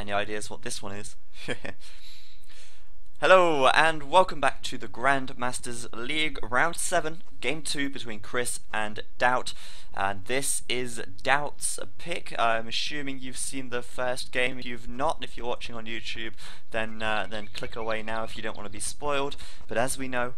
Any ideas what this one is? Hello and welcome back to the Grandmasters League Round 7, Game 2 between Chris and Doubt. And this is Doubt's pick. I'm assuming you've seen the first game. If you've not, if you're watching on YouTube, then click away now if you don't want to be spoiled. But as we know,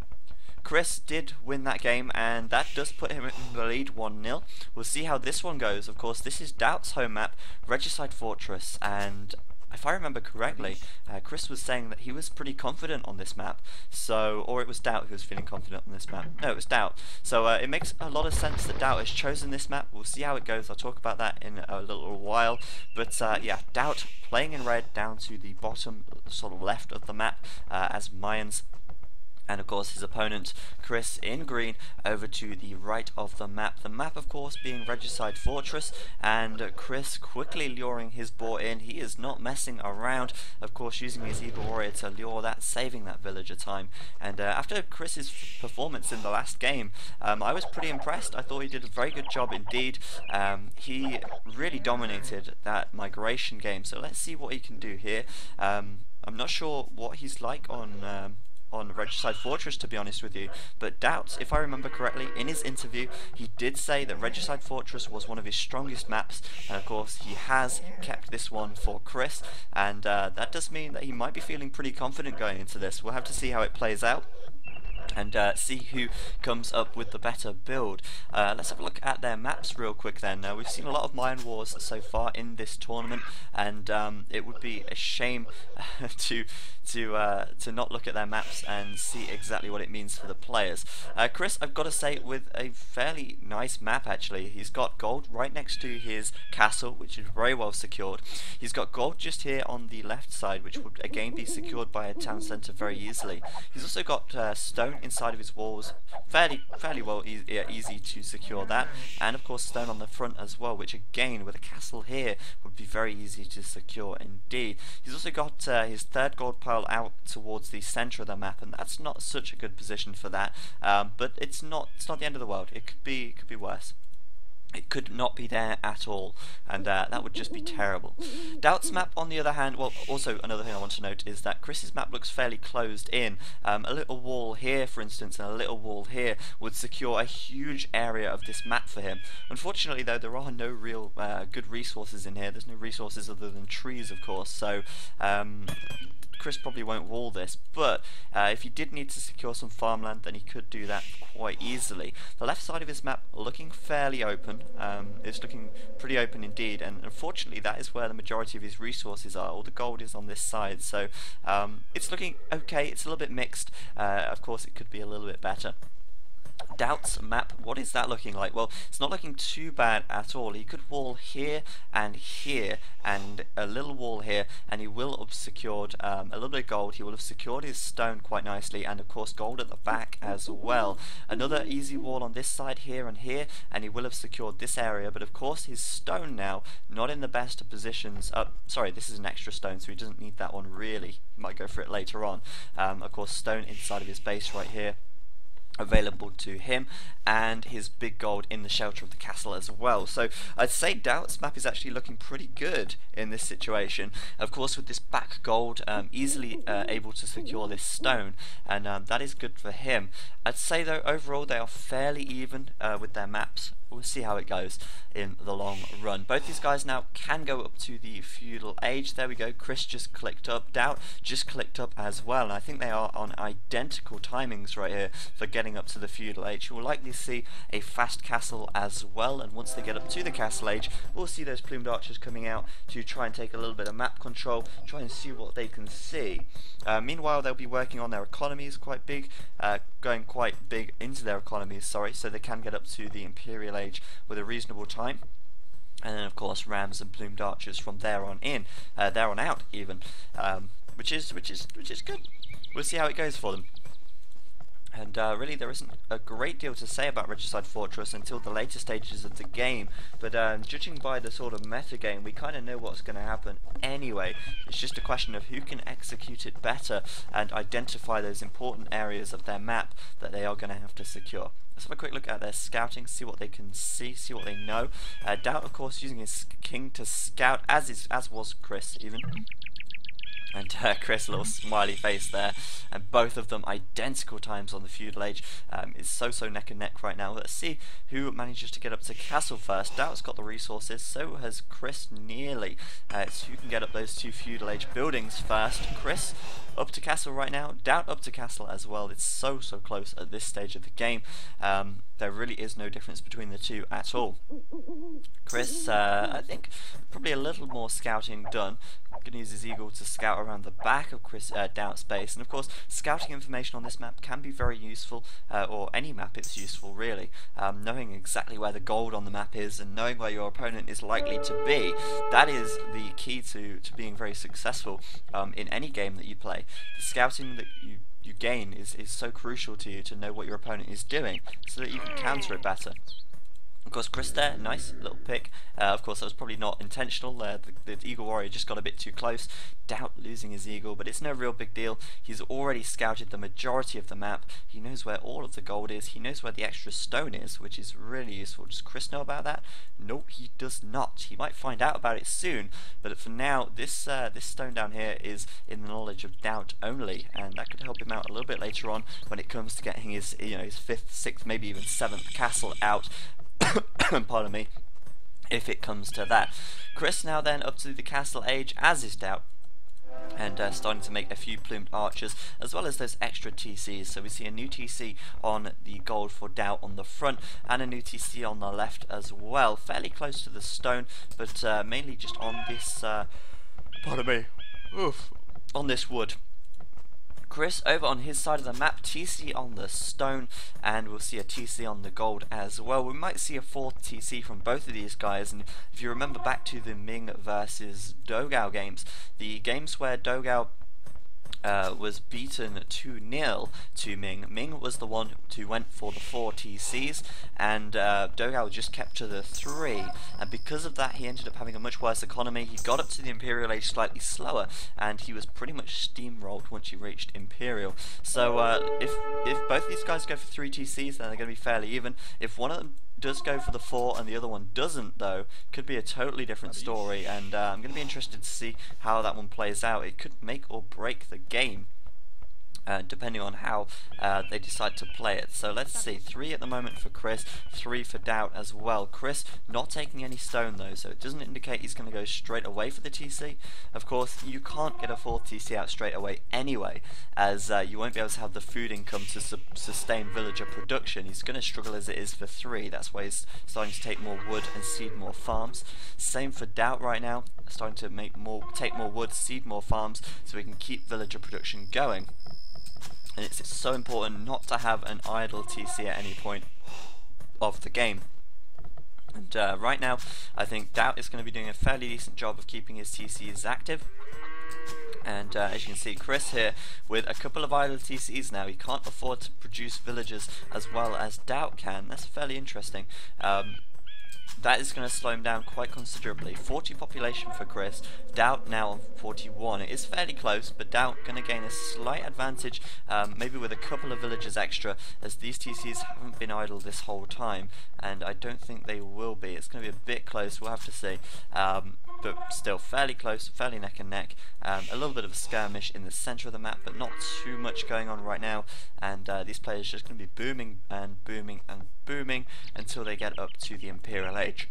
Chris did win that game, and that does put him in the lead 1-0. We'll see how this one goes. Of course, this is Doubt's home map, Regicide Fortress, and if I remember correctly, Chris was saying that he was pretty confident on this map, or it was Doubt who was feeling confident on this map. No, it was Doubt. So it makes a lot of sense that Doubt has chosen this map. We'll see how it goes. I'll talk about that in a little while. But yeah, Doubt playing in red down to the bottom, sort of left of the map as Mayans. And of course his opponent, Chris, in green, over to the right of the map. The map, of course, being Regicide Fortress, and Chris quickly luring his boar in. He is not messing around, of course, using his Eagle Warrior to lure that, saving that villager time. And after Chris's performance in the last game, I was pretty impressed. I thought he did a very good job indeed. He really dominated that migration game, so let's see what he can do here. I'm not sure what he's like on Regicide Fortress, to be honest with you, but Doubts, if I remember correctly, in his interview he did say that Regicide Fortress was one of his strongest maps, and of course he has kept this one for Chris, and that does mean that he might be feeling pretty confident going into this. We'll have to see how it plays out and see who comes up with the better build. Let's have a look at their maps real quick then. We've seen a lot of Mayan Wars so far in this tournament, and it would be a shame to not look at their maps and see exactly what it means for the players. Chris, I've got to say, with a fairly nice map actually. He's got gold right next to his castle, which is very well secured. He's got gold just here on the left side, which would again be secured by a town centre very easily. He's also got stone inside of his walls, fairly well easy to secure that, and of course stone on the front as well, which again with a castle here would be very easy to secure indeed. He's also got his third gold pile out towards the centre of the map, and that's not such a good position for that, but it's not the end of the world. It could be worse. It could not be there at all, and that would just be terrible. Doubt's map, on the other hand, well, also another thing I want to note is that Chris's map looks fairly closed in. A little wall here, for instance, and a little wall here would secure a huge area of this map for him. Unfortunately, though, there are no real good resources in here. There's no resources other than trees, of course, so Chris probably won't wall this, but if he did need to secure some farmland, then he could do that quite easily. The left side of his map looking fairly open. It's looking pretty open indeed, and unfortunately that is where the majority of his resources are. All the gold is on this side, so it's looking okay. It's a little bit mixed. Of course it could be a little bit better. Doubt's map, what is that looking like? Well, it's not looking too bad at all. He could wall here and a little wall here, and he will have secured a little bit of gold. He will have secured his stone quite nicely, and of course gold at the back as well. Another easy wall on this side here, and he will have secured this area, but of course his stone now not in the best of positions. Sorry, this is an extra stone, so he doesn't need that one really. He might go for it later on. Of course stone inside of his base right here available to him, and his big gold in the shelter of the castle as well. So I'd say Doubt's map is actually looking pretty good in this situation. Of course with this back gold, easily able to secure this stone, and that is good for him. I'd say though overall they are fairly even with their maps. We'll see how it goes in the long run. Both these guys now can go up to the feudal age. There we go. Chris just clicked up. Doubt just clicked up as well. And I think they are on identical timings right here for getting up to the feudal age. We'll likely see a fast castle as well. And once they get up to the castle age, we'll see those plumed archers coming out to try and take a little bit of map control, try and see what they can see. Meanwhile, they'll be working on their economies quite big, going quite big into their economies, sorry, so they can get up to the Imperial Age with a reasonable time. And then of course rams and plumed archers from there on out even, which is good. We'll see how it goes for them. And really there isn't a great deal to say about Regicide Fortress until the later stages of the game, but judging by the sort of metagame, we kind of know what's going to happen anyway. It's just a question of who can execute it better and identify those important areas of their map that they are going to have to secure. Let's have a quick look at their scouting, see what they can see what they know. Doubt, of course, using his king to scout, as was Chris even. And Chris, a little smiley face there, and both of them identical times on the feudal age. It's so neck and neck right now. Let's see who manages to get up to castle first. Doubt's got the resources, so has Chris nearly. It's who can get up those two feudal age buildings first. Chris up to castle right now, Doubt up to castle as well. It's so close at this stage of the game. There really is no difference between the two at all. Chris, I think, probably a little more scouting done. Going to use his eagle to scout around the back of Chris Doubt's base, and of course scouting information on this map can be very useful, or any map it's useful really. Knowing exactly where the gold on the map is and knowing where your opponent is likely to be, that is the key to being very successful in any game that you play. The scouting that you gain is so crucial to you to know what your opponent is doing so that you can counter it better. Of course, Chris there, nice little pick. Of course, that was probably not intentional. The Eagle Warrior just got a bit too close. Doubt losing his eagle, but it's no real big deal. He's already scouted the majority of the map. He knows where all of the gold is. He knows where the extra stone is, which is really useful. Does Chris know about that? No, he does not. He might find out about it soon, but for now, this stone down here is in the knowledge of Doubt only, and that could help him out a little bit later on when it comes to getting his, his 5th, 6th, maybe even 7th castle out. Pardon me, if it comes to that. Chris now then up to the castle age, as is Doubt, and starting to make a few plumed archers as well as those extra TCs. So we see a new TC on the gold for Doubt on the front and a new TC on the left as well, fairly close to the stone, but mainly just on this pardon me, on this wood. Chris over on his side of the map, TC on the stone, and we'll see a TC on the gold as well. We might see a 4th TC from both of these guys, and if you remember back to the Ming versus Dogao games, the games where Dogao was beaten 2-0 to Ming. Ming was the one who went for the 4 TCs, and Dogao just kept to the 3, and because of that he ended up having a much worse economy. He got up to the Imperial Age slightly slower, and he was pretty much steamrolled once he reached Imperial. So if both these guys go for 3 TCs, then they're going to be fairly even. If one of them does go for the 4 and the other one doesn't, though, could be a totally different story, and I'm going to be interested to see how that one plays out. It could make or break the game, depending on how they decide to play it. So let's see, 3 at the moment for Chris, 3 for Doubt as well. Chris not taking any stone though, so it doesn't indicate he's going to go straight away for the TC. Of course, you can't get a 4th TC out straight away anyway, as you won't be able to have the food income to sustain villager production. He's going to struggle as it is for 3, that's why he's starting to take more wood and seed more farms. Same for Doubt right now, starting to take more wood, seed more farms, so we can keep villager production going. And it's so important not to have an idle TC at any point of the game. And right now, I think Doubt is going to be doing a fairly decent job of keeping his TCs active. And as you can see, Chris here with a couple of idle TCs now. He can't afford to produce villagers as well as Doubt can. That's fairly interesting. That is going to slow him down quite considerably. 40 population for Chris, Doubt now on 41. It is fairly close, but Doubt going to gain a slight advantage, maybe with a couple of villagers extra, as these TCs haven't been idle this whole time, and I don't think they will be. It's going to be a bit close, we'll have to see. But still fairly close, fairly neck and neck. A little bit of a skirmish in the centre of the map, but not too much going on right now, and these players are just going to be booming and booming and booming until they get up to the Imperial Age.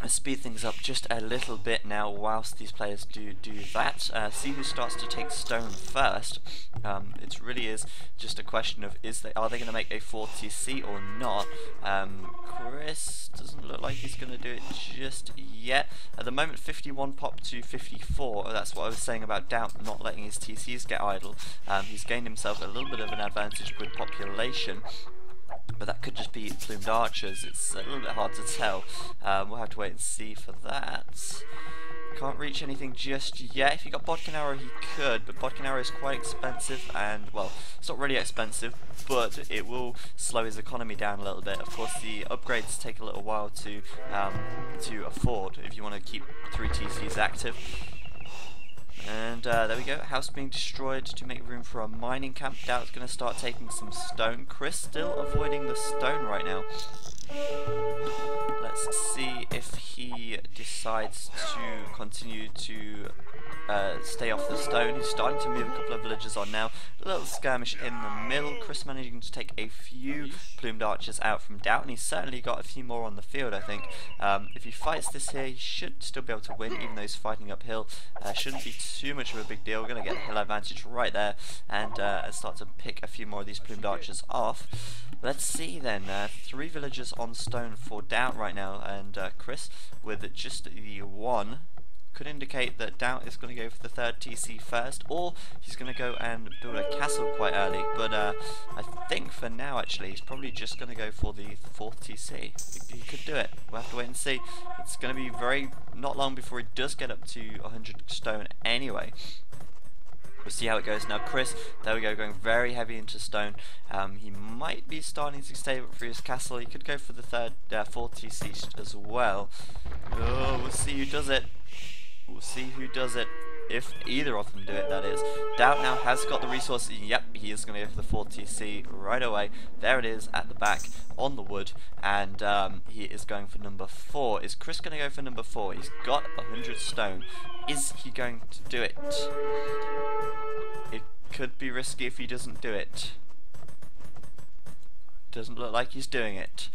I'll speed things up just a little bit now whilst these players do that. See who starts to take stone first. It really is just a question of are they going to make a 4th TC or not. Chris doesn't look like he's going to do it just yet. At the moment 51 pop to 54, that's what I was saying about Doubt not letting his TCs get idle. He's gained himself a little bit of an advantage with population, but that could just be plumed archers. It's a little bit hard to tell. We'll have to wait and see for that. Can't reach anything just yet. If he got Bodkin Arrow, he could, but Bodkin Arrow is quite expensive, and, well, it's not really expensive, but it will slow his economy down a little bit. Of course, the upgrades take a little while to afford if you want to keep 3 TCs active. And there we go, house being destroyed to make room for a mining camp. Doubt's going to start taking some stone. Chris still avoiding the stone right now. Let's see if he decides to continue to stay off the stone. He's starting to move a couple of villagers on now. A little skirmish in the middle. Chris managing to take a few plumed archers out from Doubt, and he's certainly got a few more on the field, I think. If he fights this here, he should still be able to win, even though he's fighting uphill. Shouldn't be too much of a big deal. Going to get the hill advantage right there, and start to pick a few more of these plumed archers off. Let's see then. 3 villagers on stone for Doubt right now, and Chris with just the 1. Could indicate that Doubt is going to go for the 3rd TC first, or he's going to go and build a castle quite early. But I think for now, actually, he's probably just going to go for the 4th TC. He could do it. We'll have to wait and see. It's going to be not long before he does get up to 100 stone anyway. We'll see how it goes. Now Chris, there we go, going very heavy into stone. He might be starting to save up for his castle. He could go for the 4th TC as well. Oh, we'll see who does it. We'll see who does it. If either of them do it, that is. Doubt now has got the resources. Yep, he is going to go for the 4th TC right away. There it is at the back on the wood, and he is going for number 4. Is Chris going to go for number 4? He's got 100 stone. Is he going to do it? It could be risky if he doesn't do it. Doesn't look like he's doing it.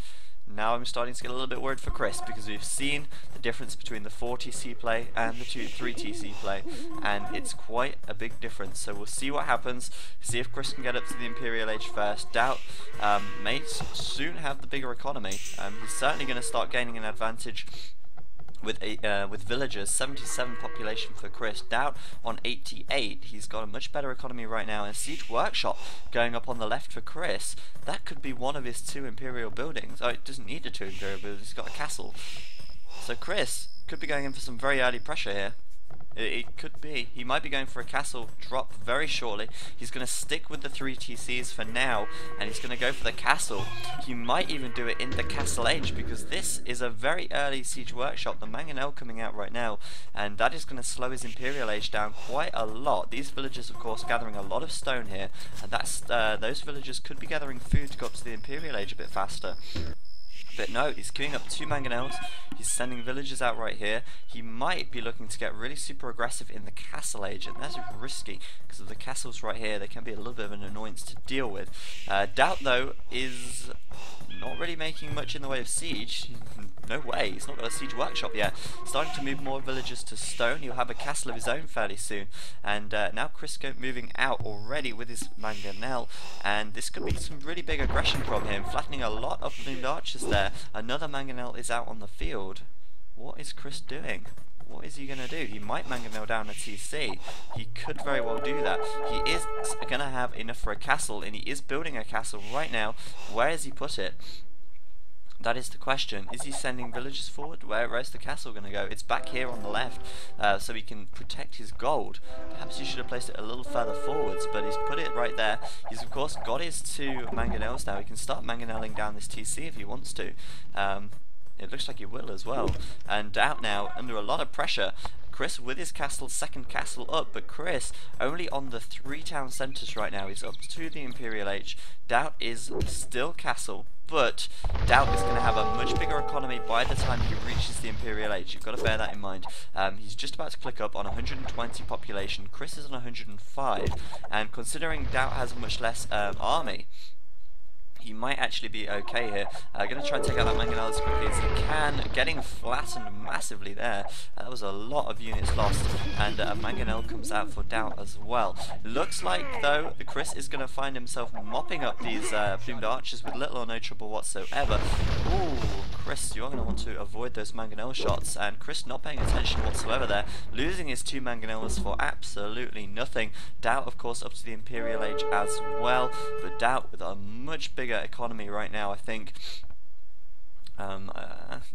Now I'm starting to get a little bit worried for Chris, because we've seen the difference between the 4 TC play and the 3 TC play, and it's quite a big difference. So we'll see what happens, see if Chris can get up to the Imperial Age first. Doubt may soon have the bigger economy. He's certainly going to start gaining an advantage with villagers. 77 population for Chris. Doubt on 88. He's got a much better economy right now. And Siege Workshop going up on the left for Chris. That could be one of his 2 Imperial buildings. Oh, it doesn't need a 2 Imperial buildings. He's got a castle. So Chris could be going in for some very early pressure here. It could be. He might be going for a castle drop very shortly. He's going to stick with the 3 TCs for now, and he's going to go for the castle. He might even do it in the Castle Age, because this is a very early Siege Workshop, the Mangonel coming out right now, and that is going to slow his Imperial Age down quite a lot. These villagers, of course, gathering a lot of stone here, and those villagers could be gathering food to go up to the Imperial Age a bit faster. But no, he's queuing up 2 mangonels. He's sending villagers out right here. He might be looking to get really super aggressive in the Castle Age, and that's risky because of the castles right here. They can be a little bit of an annoyance to deal with. Doubt, though, is not really making much in the way of siege. No way, he's not got a Siege Workshop yet. Starting to move more villagers to stone. He'll have a castle of his own fairly soon. And now Crisco moving out already with his mangonel, and this could be some really big aggression from him, flattening a lot of bloomed archers there. Another mangonel is out on the field. What is Chris doing? What is he going to do? He might mangonel down a TC. He could very well do that. He is going to have enough for a castle, and he is building a castle right now. Where has he put it? That is the question. Is he sending villagers forward? Where's the castle going to go? It's back here on the left, so he can protect his gold. Perhaps he should have placed it a little further forwards, but he's put it right there. He's of course got his 2 mangonels now. He can start mangoneling down this TC if he wants to. It looks like he will as well. And Doubt now under a lot of pressure. Chris with his castle, 2nd castle up, but Chris only on the 3 town centres right now. He's up to the Imperial Age. Doubt is still castle, but Doubt is going to have a much bigger economy by the time he reaches the Imperial Age. You've got to bear that in mind. He's just about to click up on 120 population. Chris is on 105, and considering Doubt has much less army, he might actually be okay here. Going to try and take out that mangonel as quickly as he can. Getting flattened massively there. That was a lot of units lost. And a mangonel comes out for Doubt as well. Looks like, though, Chris is going to find himself mopping up these plumed archers with little or no trouble whatsoever. Ooh, Chris, you're going to want to avoid those mangonel shots. And Chris not paying attention whatsoever there. Losing his 2 mangonels for absolutely nothing. Doubt, of course, up to the Imperial Age as well. But Doubt with a much bigger economy right now, I think.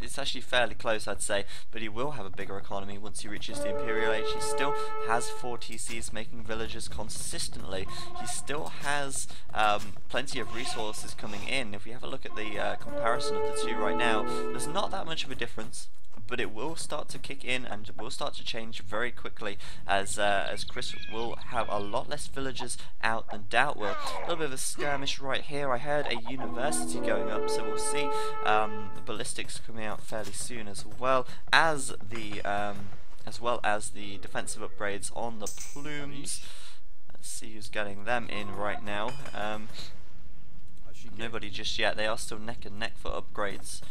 It's actually fairly close, I'd say, but he will have a bigger economy once he reaches the Imperial Age. He still has 4 TCs making villagers consistently. He still has plenty of resources coming in. If we have a look at the comparison of the two right now, there's not that much of a difference, but it will start to kick in and will start to change very quickly as Chris will have a lot less villagers out than Doubt will. A little bit of a skirmish right here. I heard a university going up, so we'll see the ballistics coming out fairly soon, as well as the defensive upgrades on the plumes. Let's see who's getting them in right now. Nobody just yet. They are still neck and neck for upgrades.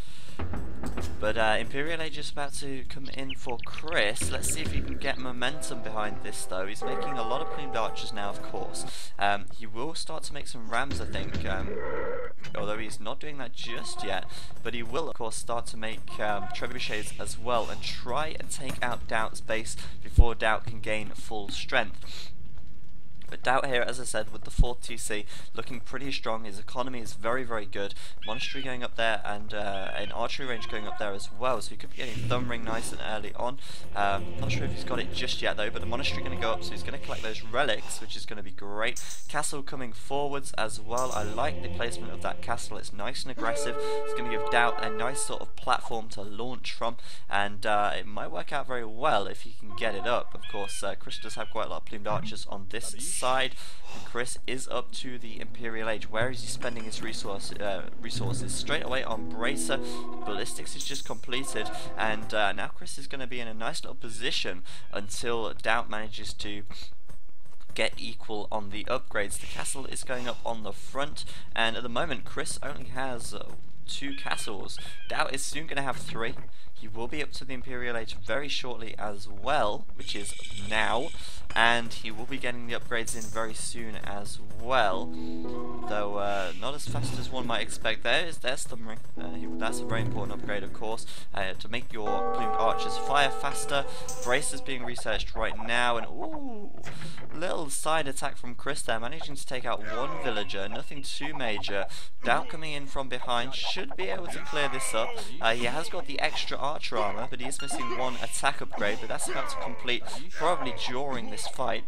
But Imperial Age is about to come in for Chris. Let's see if he can get momentum behind this, though. He's making a lot of plumed archers now, of course. He will start to make some rams, I think, although he's not doing that just yet. But he will, of course, start to make trebuchets as well and try and take out Doubt's base before Doubt can gain full strength. But Doubt here, as I said, with the 4th TC, looking pretty strong. His economy is very, very good. Monastery going up there, and an archery range going up there as well. So he could be getting Thumb Ring nice and early on. Not sure if he's got it just yet, though, but the Monastery going to go up, so he's going to collect those relics, which is going to be great. Castle coming forwards as well. I like the placement of that castle. It's nice and aggressive. It's going to give Doubt a nice sort of platform to launch from, and it might work out very well if he can get it up. Of course, Chris does have quite a lot of plumed archers on this side, and Chris is up to the Imperial Age. Where is he spending his resources? Straight away on Bracer. Ballistics is just completed, and now Chris is going to be in a nice little position until Doubt manages to get equal on the upgrades. The castle is going up on the front, and at the moment Chris only has 2 castles. Doubt is soon going to have 3. He will be up to the Imperial Age very shortly as well, which is now, and he will be getting the upgrades in very soon as well, though not as fast as one might expect. There's Thumb Ring. That's a very important upgrade, of course, to make your plumed archers fire faster. Brace is being researched right now, and ooh, little side attack from Chris there, managing to take out 1 villager, nothing too major. Doubt coming in from behind should be able to clear this up. He has got the extra archer armor, but he is missing 1 attack upgrade, but that's about to complete probably during this fight.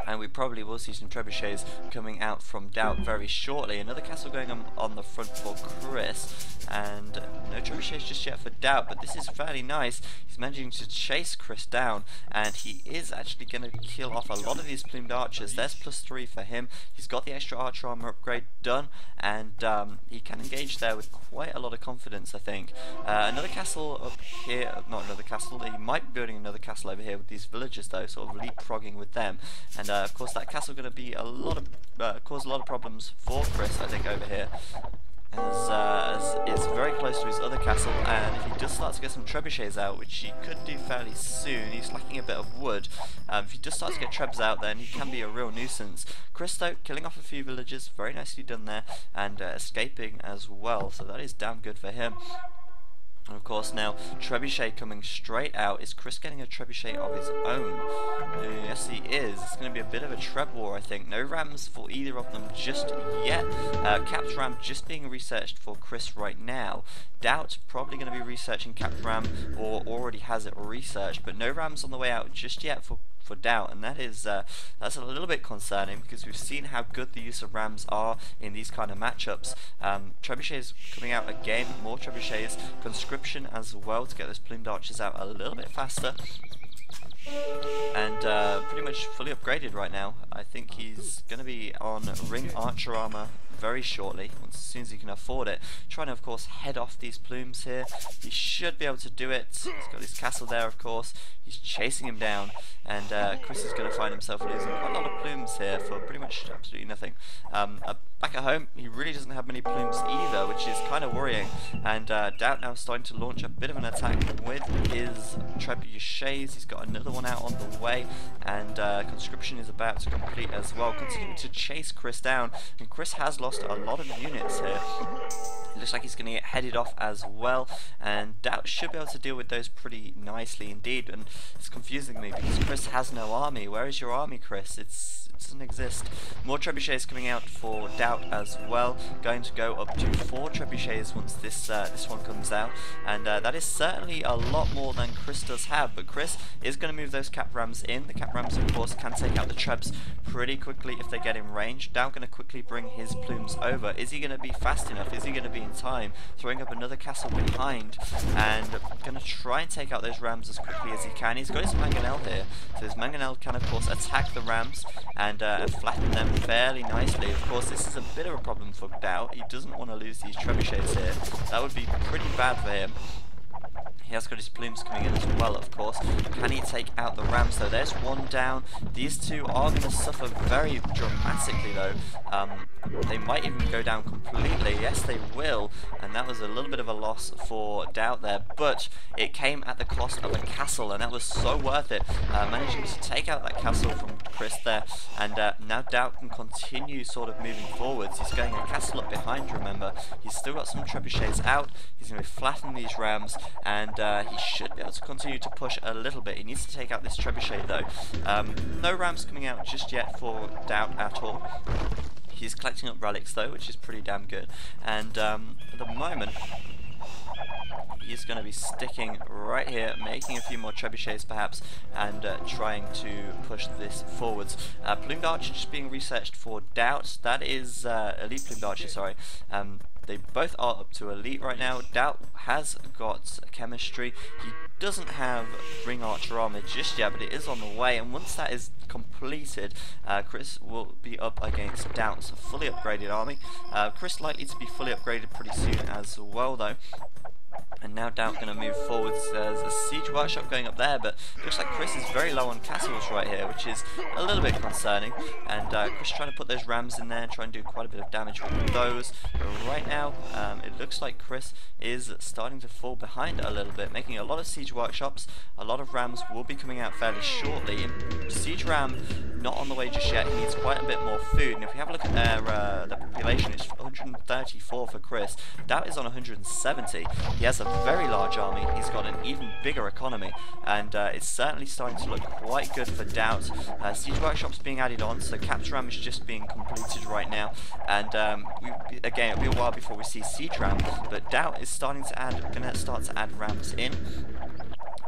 And we probably will see some trebuchets coming out from Doubt very shortly. Another castle going on the front for Chris, and no trebuchets just yet for Doubt, but this is fairly nice. He's managing to chase Chris down, and he is actually going to kill off a lot of these plumed archers. There's +3 for him. He's got the extra archer armor upgrade done, and he can engage there with quite a lot of confidence, I think. Another castle up here, not another castle, he might be building another castle over here with these villagers, though, sort of leapfrogging with them. And of course that castle going to be cause a lot of problems for Chris, I think, over here, as it's very close to his other castle, and if he does start to get some trebuchets out, which he could do fairly soon, he's lacking a bit of wood. If he does start to get trebs out, then he can be a real nuisance. Chris, though, killing off a few villagers, very nicely done there, and escaping as well, so that is damn good for him. And of course now, trebuchet coming straight out. Is Chris getting a trebuchet of his own? Yes, he is. It's going to be a bit of a treb war, I think. No rams for either of them just yet. Capped ram just being researched for Chris right now. Doubt probably going to be researching capped ram, or already has it researched, but no rams on the way out just yet for Doubt, and that is that's a little bit concerning, because we've seen how good the use of rams are in these kind of matchups. Trebuchets coming out again, more trebuchets, conscription as well to get those plumed archers out a little bit faster, and pretty much fully upgraded right now. I think he's going to be on ring archer armor very shortly, as soon as he can afford it. Trying to, of course, head off these plumes here. He should be able to do it. He's got his castle there, of course. He's chasing him down, and Chris is going to find himself losing quite a lot of plumes here for pretty much absolutely nothing. Back at home, he really doesn't have many plumes either, which is kind of worrying, and Doubt now starting to launch a bit of an attack with his trebuchets. He's got another one out on the way, and conscription is about to complete as well, continuing to chase Chris down, and Chris has lost a lot of units here. It looks like he's going to get headed off as well, and Doubt should be able to deal with those pretty nicely indeed. And it's confusing me because Chris has no army. Where is your army, Chris? It doesn't exist. More trebuchets coming out for Doubt. Doubt as well. Going to go up to 4 trebuchets once this one comes out, and that is certainly a lot more than Chris does have. But Chris is going to move those cap rams in. The cap rams, of course, can take out the trebs pretty quickly if they get in range. Doubt going to quickly bring his plumes over. Is he going to be fast enough? Is he going to be in time? Throwing up another castle behind, and going to try and take out those rams as quickly as he can. He's got his mangonel here, so his mangonel can, of course, attack the rams and flatten them fairly nicely. Of course, this is a bit of a problem for Doubt. He doesn't want to lose these trebuchets here. That would be pretty bad for him. He has got his plumes coming in as well, of course. Can he take out the rams, though? There's one down. These two are going to suffer very dramatically, though. They might even go down completely. Yes, they will. And that was a little bit of a loss for Doubt there. But it came at the cost of a castle, and that was so worth it. Managing to take out that castle from Chris there. And now Doubt can continue sort of moving forwards. He's going a castle up behind, remember. He's still got some trebuchets out. He's going to flatten these rams, and he should be able to continue to push a little bit. He needs to take out this trebuchet, though. No rams coming out just yet for Doubt at all. He's collecting up relics, though, which is pretty damn good. And at the moment, he's going to be sticking right here, making a few more trebuchets perhaps, and trying to push this forwards. Plumed Archer just being researched for Doubt. That is Elite Plumed Archer, sorry. They both are up to Elite right now. Doubt has got Chemistry. He doesn't have Ring Archer armor just yet, but it is on the way, and once that is completed, Chris will be up against Doubt's fully upgraded army. Chris likely to be fully upgraded pretty soon as well, though. And now Doubt going to move forwards. There's a siege workshop going up there, but looks like Chris is very low on castles right here, which is a little bit concerning. And Chris trying to put those rams in there and try and do quite a bit of damage with those. But right now, it looks like Chris is starting to fall behind a little bit, making a lot of siege workshops. A lot of rams will be coming out fairly shortly. Siege ram not on the way just yet. He needs quite a bit more food. And if we have a look at their population, it's 134 for Chris. Doubt is on 170. He has a very large army. He's got an even bigger economy, and it's certainly starting to look quite good for Doubt. Siege workshops being added on, so Capture Ram is just being completed right now, and again, it'll be a while before we see Siege Ram, but Doubt is starting to start to add rams in.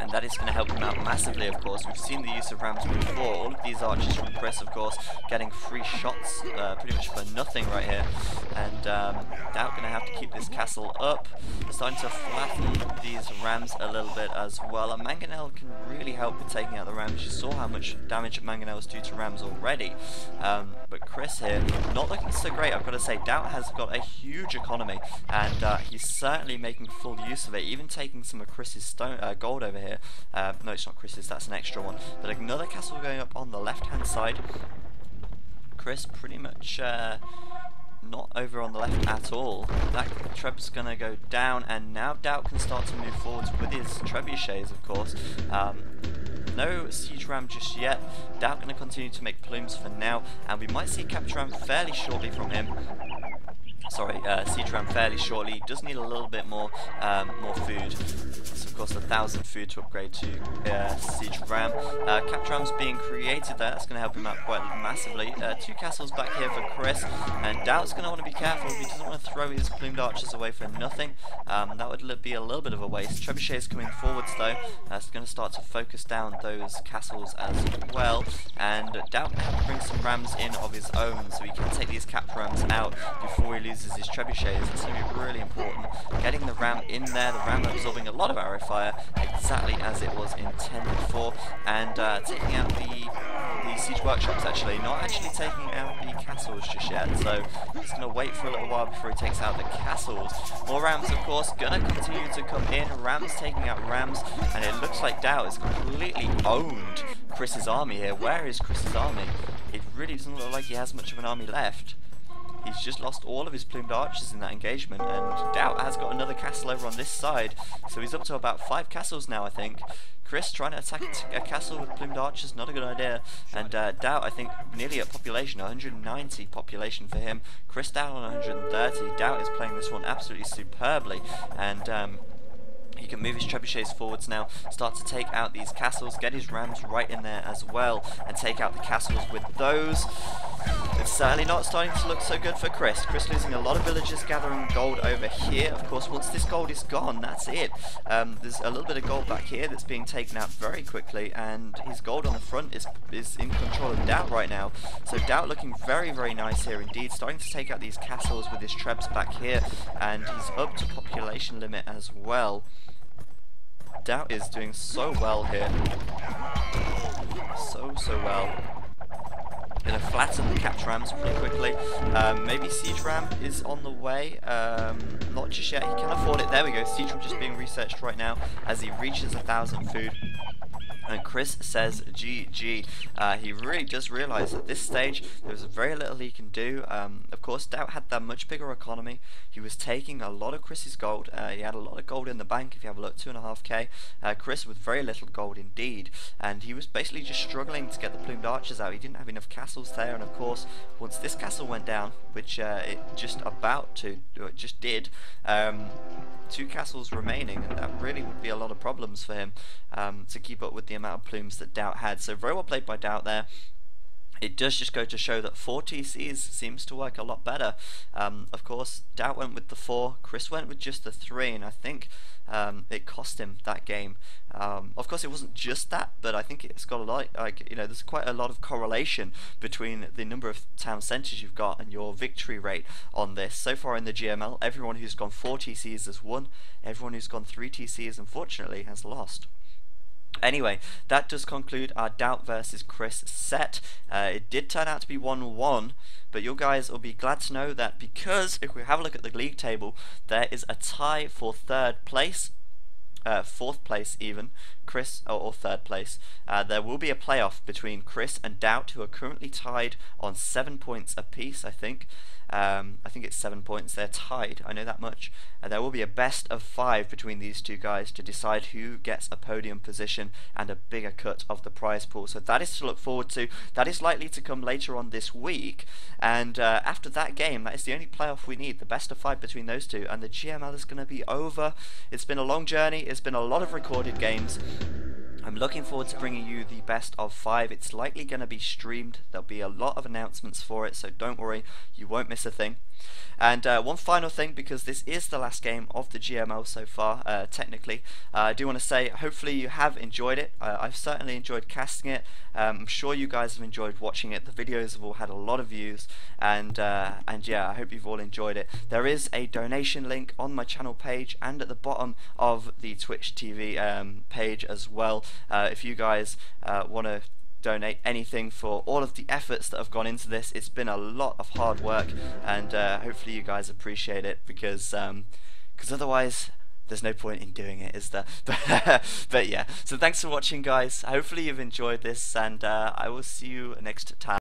And that is going to help him out massively, of course. We've seen the use of rams before. All of these archers from Chris, of course, getting free shots pretty much for nothing right here. And Doubt going to have to keep this castle up. Starting to flatten these rams a little bit as well. And Mangonel can really help with taking out the rams. You saw how much damage Mangonels do to rams already. But Chris here, not looking so great, I've got to say. Doubt has got a huge economy, and he's certainly making full use of it, even taking some of Chris's gold over here. No, it's not Chris's, that's an extra one. But another castle going up on the left-hand side. Chris pretty much not over on the left at all. That treb's going to go down, and now Doubt can start to move forwards with his trebuchets, of course. No siege ram just yet. Doubt going to continue to make plumes for now, and we might see capture ram fairly shortly from him. Sorry, siege ram fairly shortly. He does need a little bit more food. So of course 1,000 food to upgrade to siege ram. Capture ram's being created there. That's going to help him out quite massively. 2 castles back here for Chris, and Doubt's going to want to be careful. He doesn't want to throw his plumed archers away for nothing. That would be a little bit of a waste. Trebuchet's coming forwards though. It's going to start to focus down those castles as well. And Doubt can have to bring some rams in of his own, so he can take these cap rams out before he loses his trebuchets. It's going to be really important. Getting the ram in there, the ram absorbing a lot of arrow fire, exactly as it was intended for, and taking out the siege workshops actually, not actually taking out the castles just yet, so he's going to wait for a little while before he takes out the castles. More rams, of course, going to continue to come in, rams taking out rams, and it looks like Doubt has completely owned Chris's army here. Where is Chris's army? It really doesn't look like he has much of an army left. He's just lost all of his plumed archers in that engagement, and Doubt has got another castle over on this side, so he's up to about 5 castles now, I think. Chris trying to attack a castle with plumed archers, not a good idea, and Doubt, I think, nearly at population, 190 population for him. Chris down on 130, Doubt is playing this one absolutely superbly, and He can move his trebuchets forwards now, start to take out these castles, get his rams right in there as well, and take out the castles with those. It's certainly not starting to look so good for Chris. Chris losing a lot of villagers, gathering gold over here. Of course, once this gold is gone, that's it. There's a little bit of gold back here that's being taken out very quickly, and his gold on the front is in control of Doubt right now. So Doubt looking very, very nice here indeed, starting to take out these castles with his trebs back here, and he's up to population limit as well. Doubt is doing so well here. So well. Gonna flatten the capped rams pretty quickly. Maybe siege ram is on the way. Not just yet. He can afford it. There we go. Siege ram just being researched right now as he reaches 1,000 food. And Chris says GG. He really does realise at this stage there's very little he can do. Of course, Doubt had that much bigger economy. He was taking a lot of Chris's gold. He had a lot of gold in the bank, if you have a look, 2.5k. Chris with very little gold indeed. And he was basically just struggling to get the plumed archers out. He didn't have enough castles there. And of course, once this castle went down, which it just did, 2 castles remaining, and that really would be a lot of problems for him to keep up with the amount of plumes that Doubt had. So very well played by Doubt there. It does just go to show that 4 TCs seems to work a lot better. Of course, Doubt went with the 4, Chris went with just the 3, and I think it cost him that game. Of course, it wasn't just that, but I think it's got a lot, there's quite a lot of correlation between the number of town centres you've got and your victory rate on this. So far in the GML, everyone who's gone 4 TCs has won, everyone who's gone 3 TCs, unfortunately, has lost. Anyway, that does conclude our Doubt versus Chris set. It did turn out to be 1-1, but you guys will be glad to know that because if we have a look at the league table, there is a tie for 3rd place. 4th place even, Chris, or 3rd place. There will be a playoff between Chris and Doubt, who are currently tied on 7 points apiece, I think. I think it's 7 points, they're tied, I know that much. There will be a best of 5 between these two guys to decide who gets a podium position and a bigger cut of the prize pool. So that is to look forward to. That is likely to come later on this week, and after that game, that is the only playoff we need, the best of 5 between those two, and the GML is going to be over. It's been a long journey, it's been a lot of recorded games. I'm looking forward to bringing you the best of 5. It's likely going to be streamed. There'll be a lot of announcements for it, so don't worry, you won't miss a thing. And one final thing, because this is the last game of the GML so far, technically, I do want to say hopefully you have enjoyed it. I've certainly enjoyed casting it. I'm sure you guys have enjoyed watching it. The videos have all had a lot of views, and yeah, I hope you've all enjoyed it. There is a donation link on my channel page and at the bottom of the Twitch TV page as well. If you guys want to donate anything for all of the efforts that have gone into this. It's been a lot of hard work, and hopefully you guys appreciate it, because otherwise there's no point in doing it, is there? But yeah, so thanks for watching, guys. Hopefully you've enjoyed this, and I will see you next time.